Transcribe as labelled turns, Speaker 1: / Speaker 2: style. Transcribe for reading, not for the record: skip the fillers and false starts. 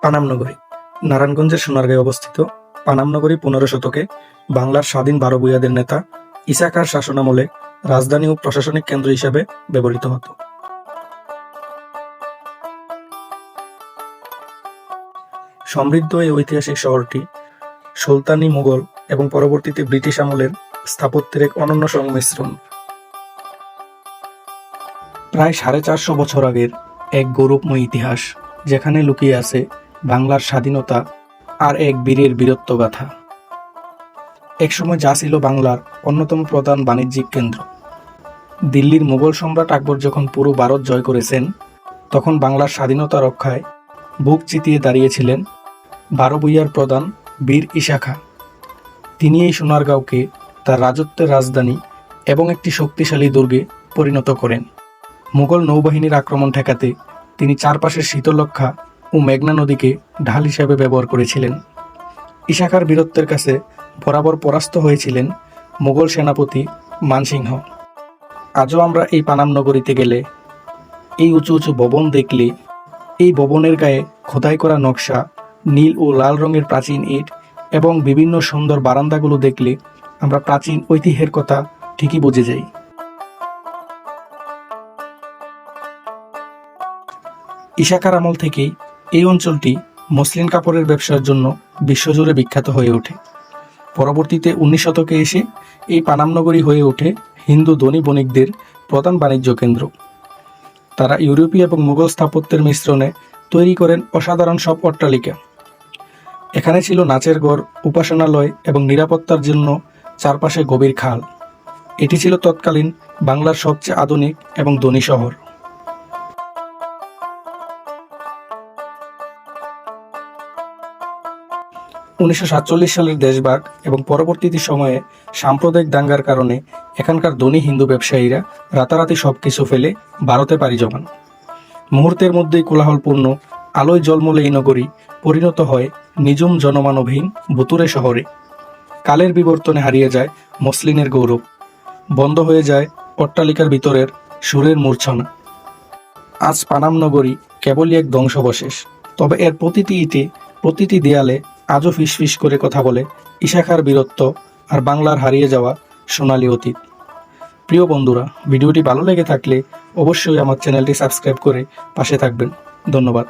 Speaker 1: পানাম নগরী নারায়ণগঞ্জের সোনারগাঁয়ে অবস্থিত। পানাম নগরী 15 শতকে বাংলার স্বাধীন বারো-ভূঁইয়াদের নেতা ঈসা খাঁর শাসনামলে রাজধানী ও প্রশাসনিক কেন্দ্র হিসেবে ব্যবহৃত হতো। সমৃদ্ধ এই ঐতিহাসিক শহরটি সুলতানি, মুঘল এবং পরবর্তীতে ব্রিটিশ আমলের স্থাপত্যের এক অনন্য সংমিশ্রণ। প্রায় 450 বছর আগের এক গৌরবময় ইতিহাস, যেখানে লুকিয়ে আছে বাংলার স্বাধীনতা আর এক বীরের বীরত্বগাথা। একসময় যা ছিল বাংলার অন্যতম প্রধান বাণিজ্যিক কেন্দ্র। দিল্লির মুঘল সম্রাট আকবর যখন পুরো ভারত জয় করেছেন, তখন বাংলার স্বাধীনতা রক্ষায় বুক চিতিয়ে দাঁড়িয়েছিলেন বারো-ভূঁইয়ার প্রধান বীর ঈসা খাঁ। তিনি এই সোনারগাঁওকে তার রাজত্বের রাজধানী এবং একটি শক্তিশালী দুর্গে পরিণত করেন। মুঘল নৌবাহিনীর আক্রমণ ঠেকাতে তিনি চারপাশের শীতলক্ষা ও মেঘনা নদীকে ঢাল হিসেবে ব্যবহার করেছিলেন। ঈসা খাঁর বীরত্বের কাছে বরাবর পরাস্ত হয়েছিলেন মুঘল সেনাপতি মানসিংহ। আজও আমরা এই পানাম নগরীতে গেলে, এই উঁচু উঁচু ভবন দেখলে, এই ভবনের গায়ে খোদাই করা নকশা, নীল ও লাল রঙের প্রাচীন ইট এবং বিভিন্ন সুন্দর বারান্দাগুলো দেখলে আমরা প্রাচীন ঐতিহ্যের কথা ঠিকই বুঝে যাই। ঈসা খাঁর আমল থেকেই এই অঞ্চলটি মসলিন কাপড়ের ব্যবসার জন্য বিশ্বজুড়ে বিখ্যাত হয়ে ওঠে। পরবর্তীতে 19 শতকে এসে এই পানাম নগরী হয়ে ওঠে হিন্দু ধনী বণিকদের প্রধান বাণিজ্য কেন্দ্র। তারা ইউরোপীয় এবং মুঘল স্থাপত্যের মিশ্রণে তৈরি করেন অসাধারণ সব অট্টালিকা। এখানে ছিল নাচের ঘর, উপাসনালয় এবং নিরাপত্তার জন্য চারপাশে গভীর খাল। এটি ছিল তৎকালীন বাংলার সবচেয়ে আধুনিক এবং ধনী শহর। 1947 সালের দেশভাগ এবং পরবর্তী সময়ে সাম্প্রদায়িক দাঙ্গার কারণে এখানকার ধনী হিন্দু ব্যবসায়ীরা রাতারাতি সবকিছু ফেলে ভারতে পাড়ি জমান। মুহূর্তের মধ্যেই কোলাহলপূর্ণ আলোয় জলমলে এই নগরী পরিণত হয় নিঝুম জনমানবহীন ভুতুড়ে শহরে। কালের বিবর্তনে হারিয়ে যায় মসলিনের গৌরব, বন্ধ হয়ে যায় অট্টালিকার ভিতরের সুরের মূর্ছনা। আজ পানাম নগরী কেবলই এক ধ্বংসাবশেষ, তবে এর প্রতিটি ইটে, প্রতিটি দেয়ালে আজও ফিসফিস করে কথা বলে ঈসা খাঁর বীরত্ব আর বাংলার হারিয়ে যাওয়া সোনালী অতীত। প্রিয় বন্ধুরা, ভিডিওটি ভালো লেগে থাকলে অবশ্যই আমার চ্যানেলটি সাবস্ক্রাইব করে পাশে থাকবেন। ধন্যবাদ।